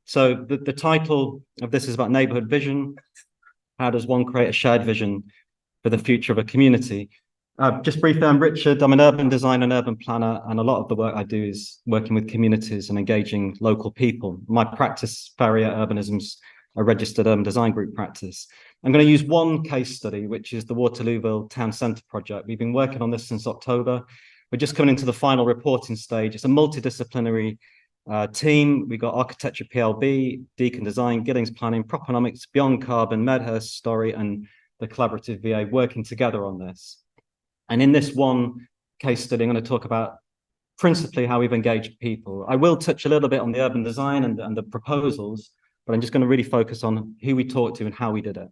So the title of this is about neighborhood vision. How does one create a shared vision for the future of a community? Just briefly, I'm Richard. I'm an urban designer and urban planner, and a lot of the work I do is working with communities and engaging local people. My practice, Feria Urbanism's a registered urban design group practice. I'm going to use one case study, which is the Waterlooville Town Centre project. We've been working on this since October. We're just coming into the final reporting stage. It's a multidisciplinary team. We got architecture PLB, Deacon Design, Giddings Planning, Proponomics, Beyond Carbon, Medhurst Story, and the collaborative VA working together on this. And in this one case study, I'm going to talk about principally how we've engaged people. I will touch a little bit on the urban design and the proposals, but I'm just going to really focus on who we talked to and how we did it.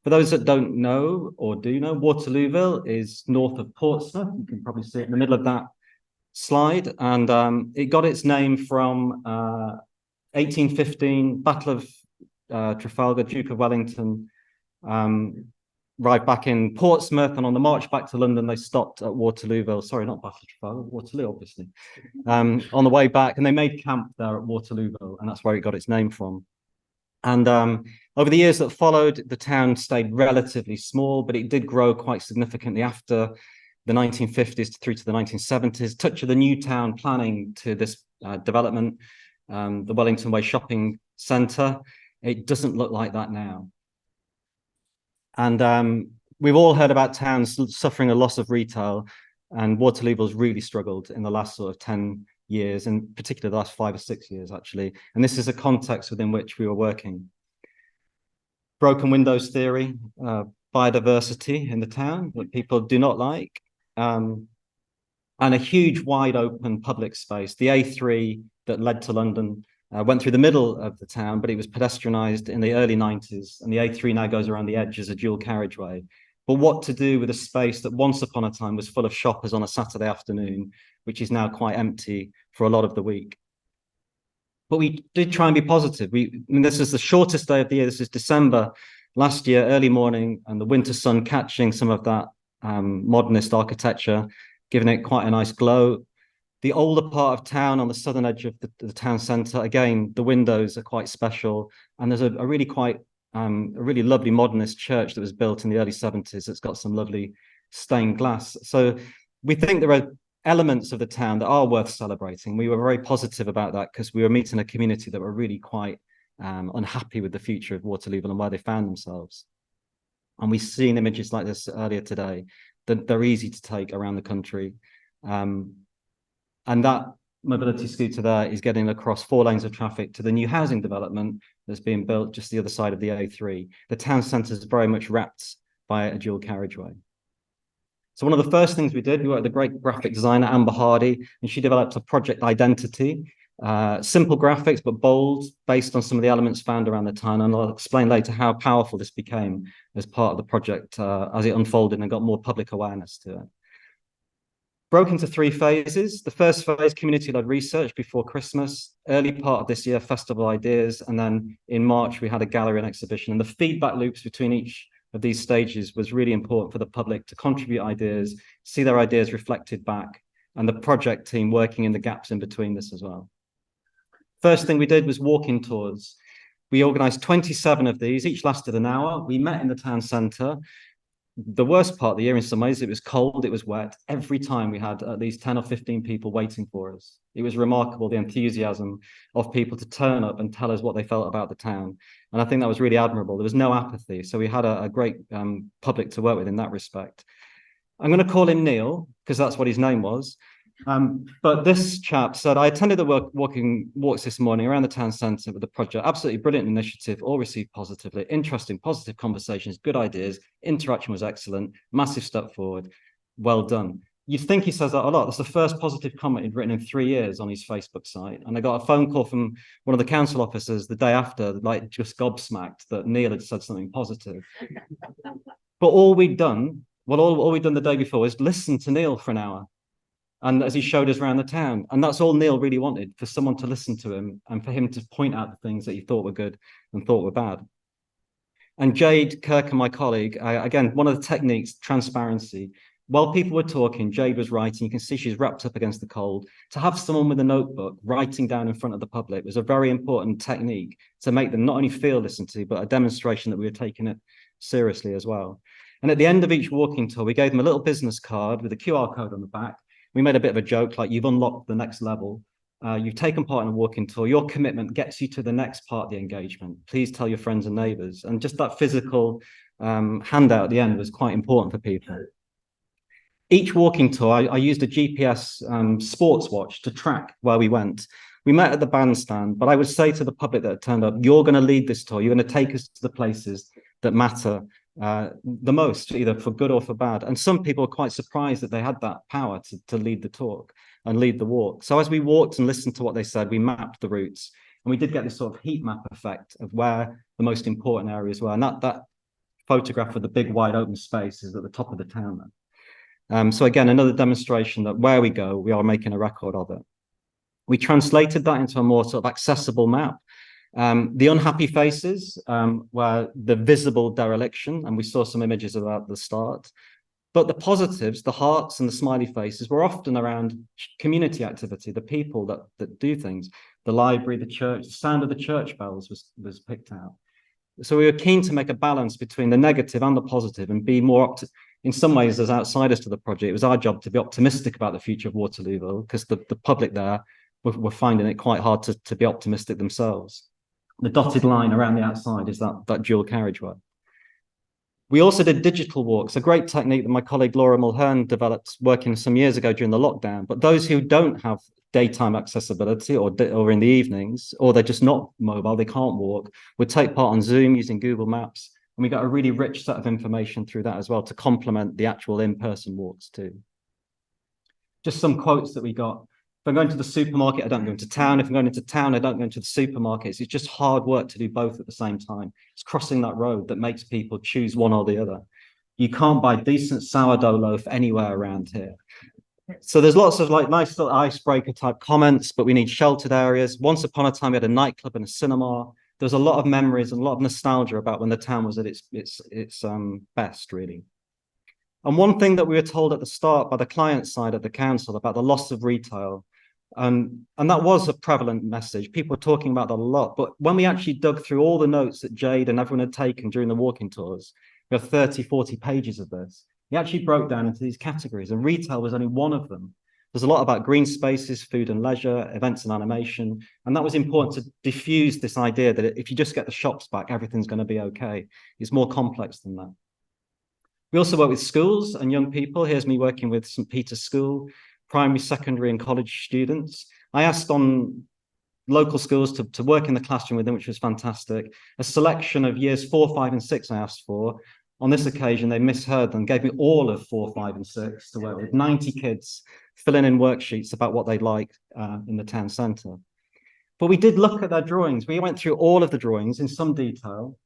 For those that don't know or do know, Waterlooville is north of Portsmouth. You can probably see it in the middle of that slide. And it got its name from 1815, Battle of Trafalgar, Duke of Wellington, arrived back in Portsmouth, and on the march back to London, they stopped at Waterlooville. Sorry, not Battle of Trafalgar, Waterloo, obviously. On the way back, and they made camp there at Waterlooville, and that's where it got its name from. And over the years that followed, the town stayed relatively small, but it did grow quite significantly after the 1950s through to the 1970s. Touch of the new town planning to this development, the Wellington Way Shopping Centre. It doesn't look like that now. And we've all heard about towns suffering a loss of retail, and Waterlooville's really struggled in the last sort of 10 years, in particular the last 5 or 6 years, actually. And this is a context within which we were working. Broken windows theory, biodiversity in the town that people do not like, and a huge wide open public space. The A3 that led to London went through the middle of the town, but it was pedestrianised in the early 90s, and the A3 now goes around the edge as a dual carriageway. But what to do with a space that once upon a time was full of shoppers on a Saturday afternoon, which is now quite empty for a lot of the week? But we did try and be positive. I mean, this is the shortest day of the year. This is December last year, early morning, and the winter sun catching some of that modernist architecture, giving it quite a nice glow. The older part of town on the southern edge of the town centre, again, the windows are quite special. And there's a really lovely modernist church that was built in the early 70s. It's got some lovely stained glass. So we think there are elements of the town that are worth celebrating. We were very positive about that because we were meeting a community that were really quite unhappy with the future of Waterlooville and where they found themselves. And we've seen images like this earlier today, that they're easy to take around the country. And that mobility scooter there is getting across 4 lanes of traffic to the new housing development that's being built just the other side of the A3. The town centre is very much wrapped by a dual carriageway. So one of the first things we did, we worked with a great graphic designer, Amber Hardy, and she developed a project identity. Simple graphics, but bold, based on some of the elements found around the town. And I'll explain later how powerful this became as part of the project as it unfolded and got more public awareness to it. Broke into 3 phases. The first phase, community-led research before Christmas. Early part of this year, festival ideas. And then in March, we had a gallery and exhibition. And the feedback loops between each of these stages was really important for the public to contribute ideas, see their ideas reflected back, and the project team working in the gaps in between this as well. First thing we did was walking tours. We organised 27 of these, each lasted an hour. We met in the town centre. The worst part of the year, in some ways, it was cold, it was wet. Every time we had at least 10 or 15 people waiting for us. It was remarkable, the enthusiasm of people to turn up and tell us what they felt about the town. And I think that was really admirable. There was no apathy. So we had a great public to work with in that respect. I'm going to call him Neil, because that's what his name was. But this chap said, I attended the walks this morning around the town centre with the project. Absolutely brilliant initiative, all received positively, interesting, positive conversations, good ideas, interaction was excellent, massive step forward, well done. You'd think he says that a lot. That's the first positive comment he'd written in 3 years on his Facebook site. And I got a phone call from one of the council officers the day after, like just gobsmacked that Neil had said something positive. But all we'd done the day before was listen to Neil for an hour. And as he showed us around the town, and that's all Neil really wanted, for someone to listen to him and for him to point out the things that he thought were good and thought were bad. And Jade Kirk, my colleague, again, one of the techniques, transparency. while people were talking, Jade was writing. You can see she's wrapped up against the cold. To have someone with a notebook writing down in front of the public was a very important technique to make them not only feel listened to, but a demonstration that we were taking it seriously as well. And at the end of each walking tour, we gave them a little business card with a QR code on the back. We made a bit of a joke, like, you've unlocked the next level. You've taken part in a walking tour. Your commitment gets you to the next part of the engagement. Please tell your friends and neighbours. And just that physical handout at the end was quite important for people. Each walking tour, I used a GPS sports watch to track where we went. We met at the bandstand, but I would say to the public that turned up, you're going to lead this tour. You're going to take us to the places that matter the most, either for good or for bad. And some people were quite surprised that they had that power to lead the talk and lead the walk. So as we walked and listened to what they said, we mapped the routes. And we did get this sort of heat map effect of where the most important areas were. And that photograph of the big wide open space is at the top of the town then. So again, another demonstration that where we go, we are making a record of it. We translated that into a more sort of accessible map. The unhappy faces were the visible dereliction, and we saw some images of that at the start. But the positives, the hearts and the smiley faces, were often around community activity, the people that do things. The library, the church, the sound of the church bells was picked out. So we were keen to make a balance between the negative and the positive and be more in some ways, as outsiders to the project, it was our job to be optimistic about the future of Waterlooville, because the public there were finding it quite hard to be optimistic themselves. The dotted line around the outside is that dual carriageway. We also did digital walks, a great technique that my colleague Laura Mulhern developed working some years ago during the lockdown. But those who don't have daytime accessibility or in the evenings, or they're just not mobile, they can't walk, would take part on Zoom using Google Maps. And we got a really rich set of information through that as well to complement the actual in-person walks too. Just some quotes that we got. If I'm going to the supermarket, I don't go into town. If I'm going into town, I don't go into the supermarkets. It's just hard work to do both at the same time. It's crossing that road that makes people choose one or the other. You can't buy decent sourdough loaf anywhere around here. So there's lots of like nice little icebreaker type comments, but we need sheltered areas. Once upon a time, we had a nightclub and a cinema. There's a lot of memories and a lot of nostalgia about when the town was at its best, really. And one thing that we were told at the start by the client side of the council about the loss of retail, and that was a prevalent message. People were talking about that a lot. But when we actually dug through all the notes that Jade and everyone had taken during the walking tours, we have 30, 40 pages of this. He actually broke down into these categories, and retail was only one of them. There's a lot about green spaces, food and leisure, events and animation. And that was important to diffuse this idea that if you just get the shops back, everything's going to be okay. It's more complex than that. We also work with schools and young people. Here's me working with St. Peter's School, primary, secondary and college students. I asked on local schools to work in the classroom with them, which was fantastic. A selection of years 4, 5 and 6 I asked for. On this occasion, they misheard and gave me all of 4, 5 and 6 to work with. 90 kids filling in worksheets about what they'd like in the town centre. But we did look at their drawings. We went through all of the drawings in some detail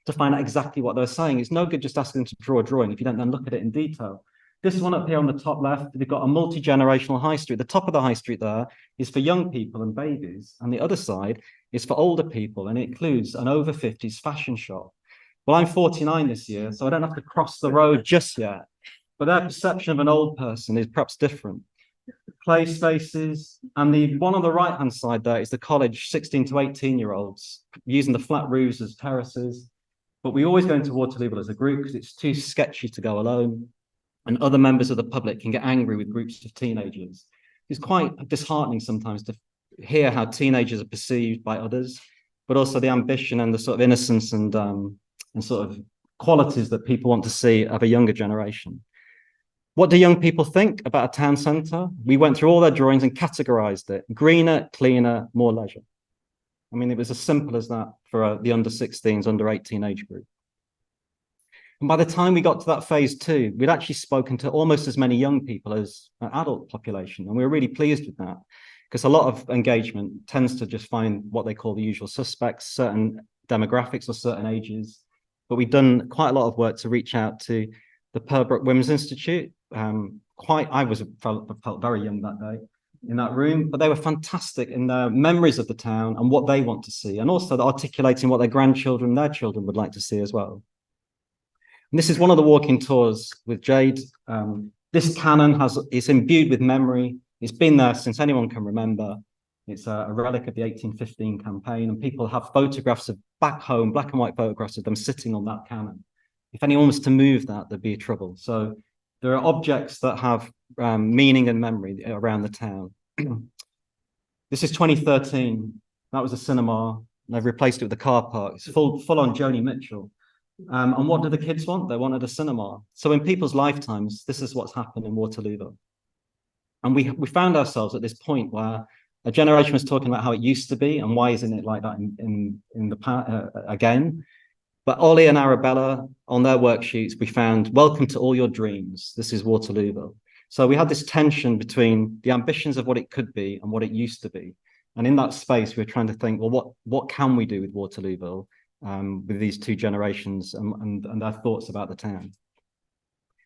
to find out exactly what they were saying. It's no good just asking them to draw a drawing if you don't then look at it in detail. This one up here on the top left, we've got a multi-generational high street. The top of the high street there is for young people and babies, and the other side is for older people, and it includes an over 50s fashion shop. Well, I'm 49 this year, so I don't have to cross the road just yet, but their perception of an old person is perhaps different. Play spaces, and the one on the right-hand side there is the college 16 to 18-year-olds using the flat roofs as terraces. But we always go into Waterlooville as a group because it's too sketchy to go alone. And other members of the public can get angry with groups of teenagers. It's quite disheartening sometimes to hear how teenagers are perceived by others, but also the ambition and the sort of innocence and sort of qualities that people want to see of a younger generation. What do young people think about a town centre? We went through all their drawings and categorised it. Greener, cleaner, more leisure. I mean, it was as simple as that for the under 16s, under 18 age group. And by the time we got to that phase 2, we'd actually spoken to almost as many young people as an adult population. And we were really pleased with that because a lot of engagement tends to just find what they call the usual suspects, certain demographics or certain ages. But we've done quite a lot of work to reach out to the Purbrook Women's Institute. I felt very young that day in that room, but they were fantastic in their memories of the town and what they want to see, and also articulating what their grandchildren and their children would like to see as well. And this is one of the walking tours with Jade. This cannon is imbued with memory. It's been there since anyone can remember. It's a relic of the 1815 campaign, and people have photographs of back home, black and white photographs of them sitting on that cannon. If anyone was to move that, there'd be trouble. So there are objects that have meaning and memory around the town. This is 2013. That was a cinema. They've replaced it with a car park. It's full on Joni Mitchell. And what do the kids want? They wanted a cinema. So in people's lifetimes, this is what's happened in Waterlooville. And we found ourselves at this point where a generation was talking about how it used to be and why isn't it like that in the again. But Ollie and Arabella, on their worksheets, we found, welcome to all your dreams. This is Waterlooville. So we had this tension between the ambitions of what it could be and what it used to be. And in that space, we were trying to think, well, what can we do with Waterlooville with these two generations and their thoughts about the town?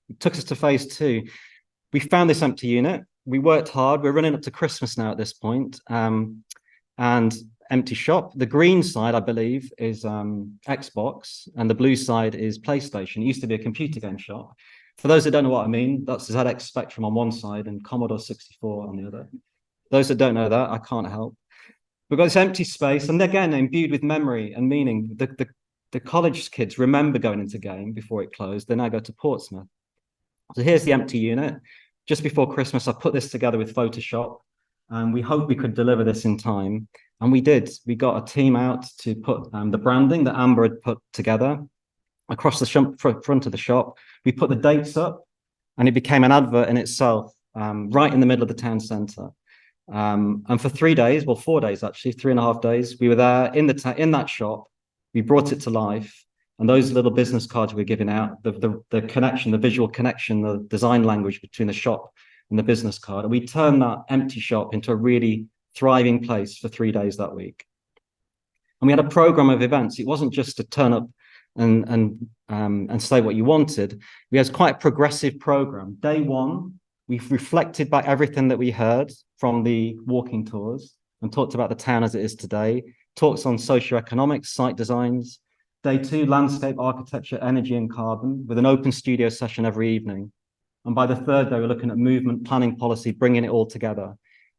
It took us to phase 2. We found this empty unit. We worked hard. We're running up to Christmas now at this point. And empty shop. The green side, I believe, is Xbox, and the blue side is PlayStation. It used to be a computer game shop. For those that don't know what I mean, that's ZX Spectrum on one side and Commodore 64 on the other. Those that don't know that, I can't help. We've got this empty space, and again, imbued with memory and meaning. The college kids remember going into game before it closed. They now go to Portsmouth. So here's the empty unit. Just before Christmas, I put this together with Photoshop, and we hoped we could deliver this in time. And we did. We got a team out to put the branding that Amber had put together across the front of the shop. We put the dates up, and it became an advert in itself, right in the middle of the town centre. And for 3 days, well, 4 days actually, 3.5 days, we were there in that shop. We brought it to life, and those little business cards we were giving out, the connection, the visual connection, the design language between the shop and the business card, and we turned that empty shop into a really thriving place for 3 days that week. And we had a program of events. It wasn't just to turn up and say what you wanted. We had quite a progressive program. Day 1, we've reflected back everything that we heard from the walking tours and talked about the town as it is today. Talks on socioeconomics, site designs. Day 2, landscape architecture, energy and carbon, with an open studio session every evening. And by the 3rd day, we're looking at movement, planning policy, bringing it all together.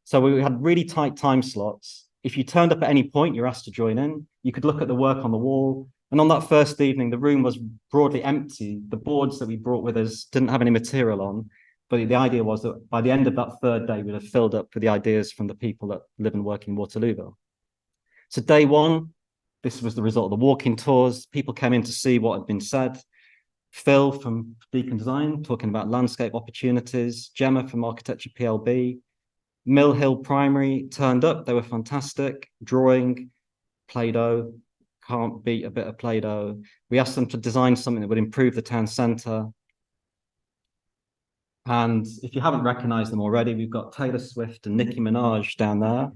So we had really tight time slots. If you turned up at any point, you're asked to join in. You could look at the work on the wall. And on that first evening, the room was broadly empty. The boards that we brought with us didn't have any material on. But the idea was that by the end of that 3rd day, we'd have filled up with the ideas from the people that live and work in Waterlooville. So day 1, this was the result of the walking tours. People came in to see what had been said. Phil from Beacon Design talking about landscape opportunities. Gemma from Architecture PLB. Mill Hill Primary turned up. They were fantastic. Drawing, Play-Doh. Can't beat a bit of Play-Doh. We asked them to design something that would improve the town centre. And if you haven't recognized them already, we've got Taylor Swift and Nicki Minaj down there,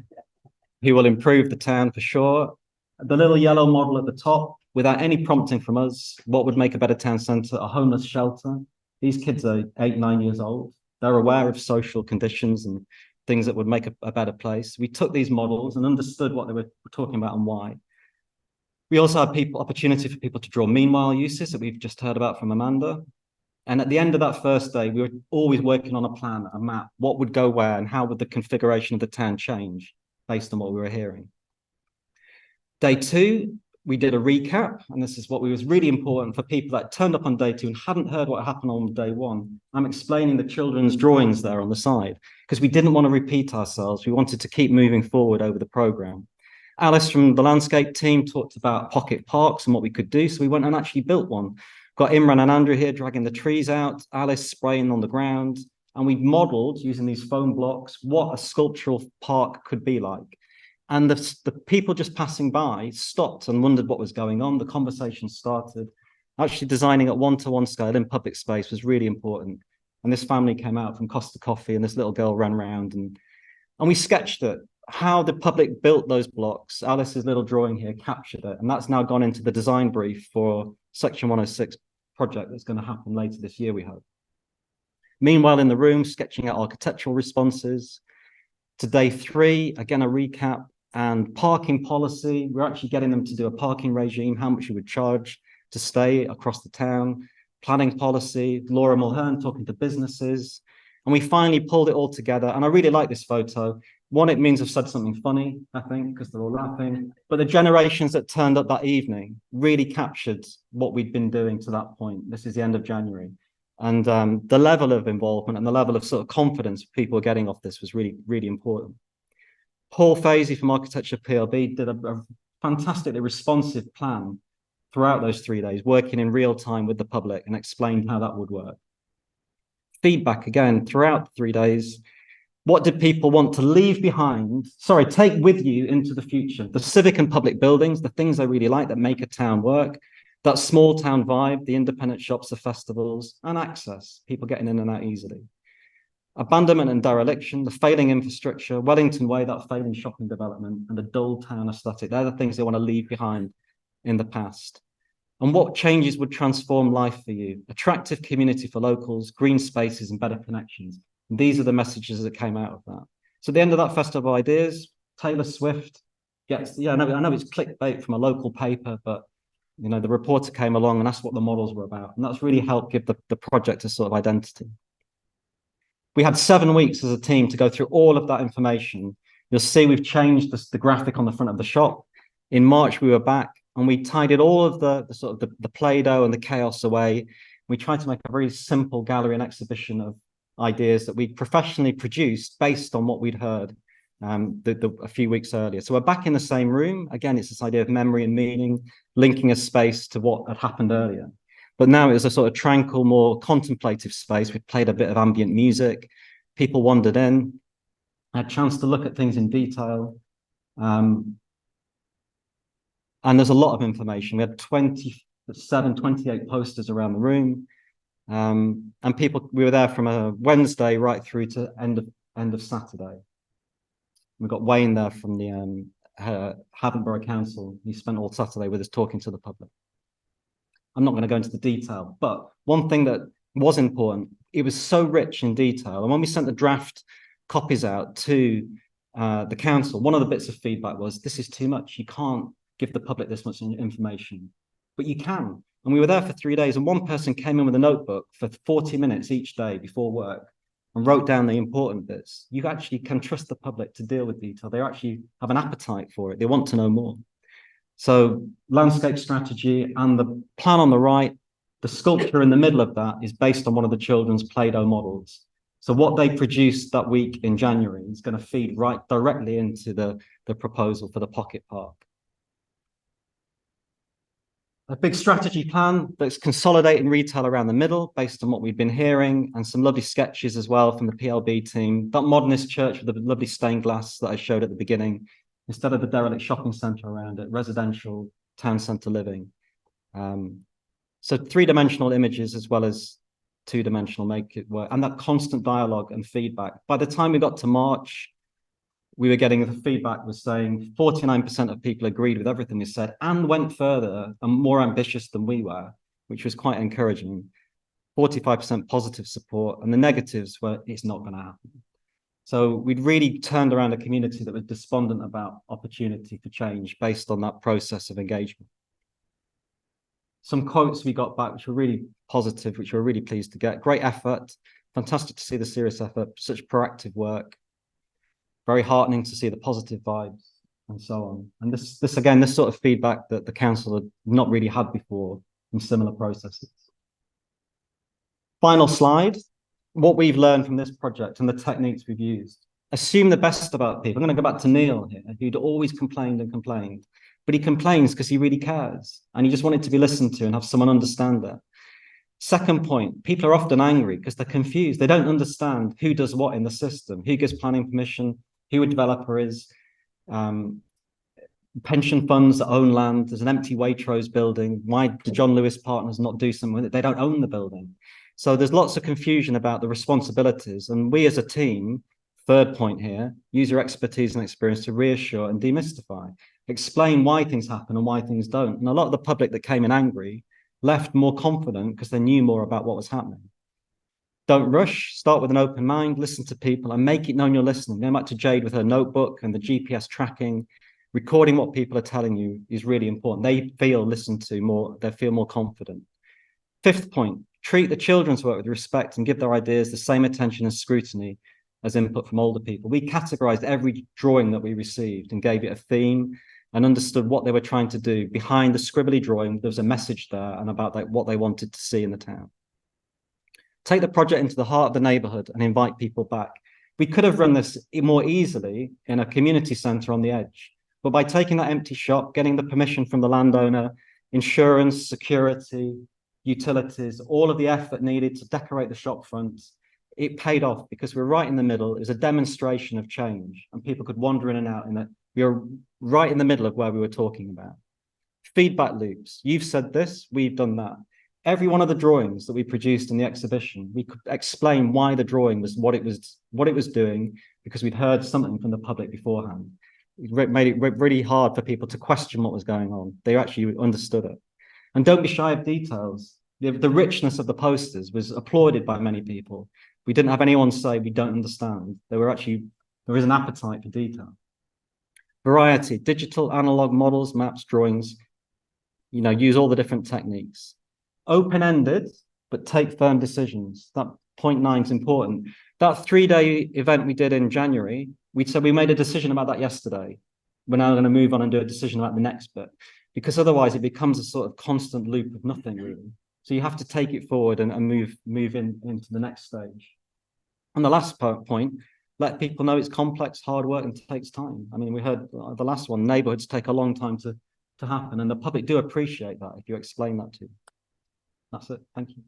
who will improve the town for sure. The little yellow model at the top, without any prompting from us, what would make a better town centre? A homeless shelter. These kids are 8, 9 years old. They're aware of social conditions and things that would make a better place. We took these models and understood what they were talking about and why. We also had opportunity for people to draw meanwhile uses that we've just heard about from Amanda. And at the end of that first day, we were always working on a plan, a map, what would go where and how would the configuration of the town change based on what we were hearing. Day 2, we did a recap, and this is what was really important for people that turned up on day 2 and hadn't heard what happened on day 1. I'm explaining the children's drawings there on the side because we didn't want to repeat ourselves. We wanted to keep moving forward over the program. Alice from the landscape team talked about pocket parks and what we could do, so we went and actually built one. Got Imran and Andrew here dragging the trees out, Alice spraying on the ground, and we modelled using these foam blocks what a sculptural park could be like. And the people just passing by stopped and wondered what was going on. The conversation started. Actually designing at 1-to-1 scale in public space was really important. And this family came out from Costa Coffee and this little girl ran around and we sketched it. How the public built those blocks. Alice's little drawing here captured it. And that's now gone into the design brief for Section 106 project that's going to happen later this year, we hope. Meanwhile, in the room, sketching out architectural responses. To day 3, again, a recap. And parking policy, we're actually getting them to do a parking regime, how much you would charge to stay across the town. planning policy, Laura Mulhern talking to businesses, and we finally pulled it all together. And I really like this photo. One, it means I've said something funny, I think, because they're all laughing. But the generations that turned up that evening really captured what we'd been doing to that point. This is the end of January. And the level of involvement and the level of sort of confidence people were getting off this was really, really important. Paul Fazy from Architecture PLB did a fantastically responsive plan throughout those 3 days, working in real time with the public, and explained how that would work. Feedback, again, throughout the 3 days. What did people want to leave behind? Sorry, take with you into the future. The civic and public buildings, the things they really like that make a town work, that small town vibe, the independent shops, the festivals, and access, people getting in and out easily. Abandonment and dereliction, the failing infrastructure, Wellington Way, that failing shopping development, and the dull town aesthetic. They're the things they want to leave behind in the past. And what changes would transform life for you? Attractive community for locals, green spaces, and better connections. And these are the messages that came out of that. So at the end of that Festival of Ideas, Taylor Swift gets, I know it's clickbait from a local paper, but the reporter came along and that's what the models were about. And that's really helped give the project a sort of identity. We had 7 weeks as a team to go through all of that information. You'll see we've changed the graphic on the front of the shop. In March, we were back and we tidied all of the Play-Doh and the chaos away. We tried to make a very simple gallery and exhibition of ideas that we professionally produced based on what we'd heard a few weeks earlier. So we're back in the same room. Again, it's this idea of memory and meaning, linking a space to what had happened earlier. But now it was a sort of tranquil, more contemplative space. We played a bit of ambient music. People wandered in, had a chance to look at things in detail. And there's a lot of information. We had 28 posters around the room. And we were there from a Wednesday right through to end of Saturday. We got Wayne there from the Havant Borough Council. He spent all Saturday with us talking to the public. I'm not going to go into the detail, but one thing that was important, it was so rich in detail. And when we sent the draft copies out to the council, one of the bits of feedback was, this is too much. You can't give the public this much information, but you can. And we were there for 3 days, and one person came in with a notebook for 40 minutes each day before work and wrote down the important bits. You actually can trust the public to deal with detail. They actually have an appetite for it. They want to know more. So landscape strategy and the plan on the right, the sculpture in the middle of that is based on one of the children's Play-Doh models. So what they produced that week in January is going to feed right directly into the proposal for the Pocket Park. A big strategy plan that's consolidating retail around the middle based on what we've been hearing, and some lovely sketches as well from the PLB team. That modernist church with the lovely stained glass that I showed at the beginning, instead of the derelict shopping centre around it, residential town centre living. So 3-dimensional images as well as 2-dimensional make it work. And that constant dialogue and feedback. By the time we got to March, we were getting the feedback was saying 49% of people agreed with everything we said and went further and more ambitious than we were, which was quite encouraging. 45% positive support, and the negatives were, it's not going to happen. So we'd really turned around a community that was despondent about opportunity for change based on that process of engagement. Some quotes we got back, which were really positive, which we're really pleased to get. Great effort. Fantastic to see the serious effort, such proactive work. Very heartening to see the positive vibes and so on. And this sort of feedback that the council had not really had before in similar processes. Final slide. What we've learned from this project and the techniques we've used. Assume the best about people. I'm going to go back to Neil here, who'd always complained and complained. But he complains because he really cares. And he just wanted to be listened to and have someone understand that. Second point, people are often angry because they're confused. They don't understand who does what in the system, who gives planning permission, who a developer is, pension funds that own land. There's an empty Waitrose building. Why do John Lewis Partners not do something with it? They don't own the building. So there's lots of confusion about the responsibilities. And we as a team, third point here, use your expertise and experience to reassure and demystify. Explain why things happen and why things don't. And a lot of the public that came in angry left more confident because they knew more about what was happening. Don't rush, start with an open mind, listen to people and make it known you're listening. Going back to Jade with her notebook and the GPS tracking, recording what people are telling you is really important. They feel listened to more, they feel more confident. Fifth point, treat the children's work with respect and give their ideas the same attention and scrutiny as input from older people. We categorized every drawing that we received and gave it a theme and understood what they were trying to do. Behind the scribbly drawing, there was a message there and about what they wanted to see in the town. Take the project into the heart of the neighborhood and invite people back. We could have run this more easily in a community center on the edge, but by taking that empty shop, getting the permission from the landowner, insurance, security, utilities, all of the effort needed to decorate the shop front, it paid off because we're right in the middle. It was a demonstration of change and people could wander in and out in it. We were right in the middle of where we were talking about. Feedback loops. You've said this, we've done that. Every one of the drawings that we produced in the exhibition, we could explain why the drawing was what it was doing, because we'd heard something from the public beforehand. It made it really hard for people to question what was going on. They actually understood it. And don't be shy of details. The richness of the posters was applauded by many people. We didn't have anyone say we don't understand. There is an appetite for detail. Variety, digital, analog models, maps, drawings, use all the different techniques. Open-ended, but take firm decisions. That point 9 is important. That 3-day event we did in January, we said we made a decision about that yesterday. We're now going to move on and do a decision about the next bit, because otherwise it becomes a sort of constant loop of nothing really. So you have to take it forward and move into the next stage. And the last point, let people know it's complex, hard work, and takes time. I mean, we heard the last one, neighborhoods take a long time to happen, and the public do appreciate that if you explain that to them. That's it. Thank you.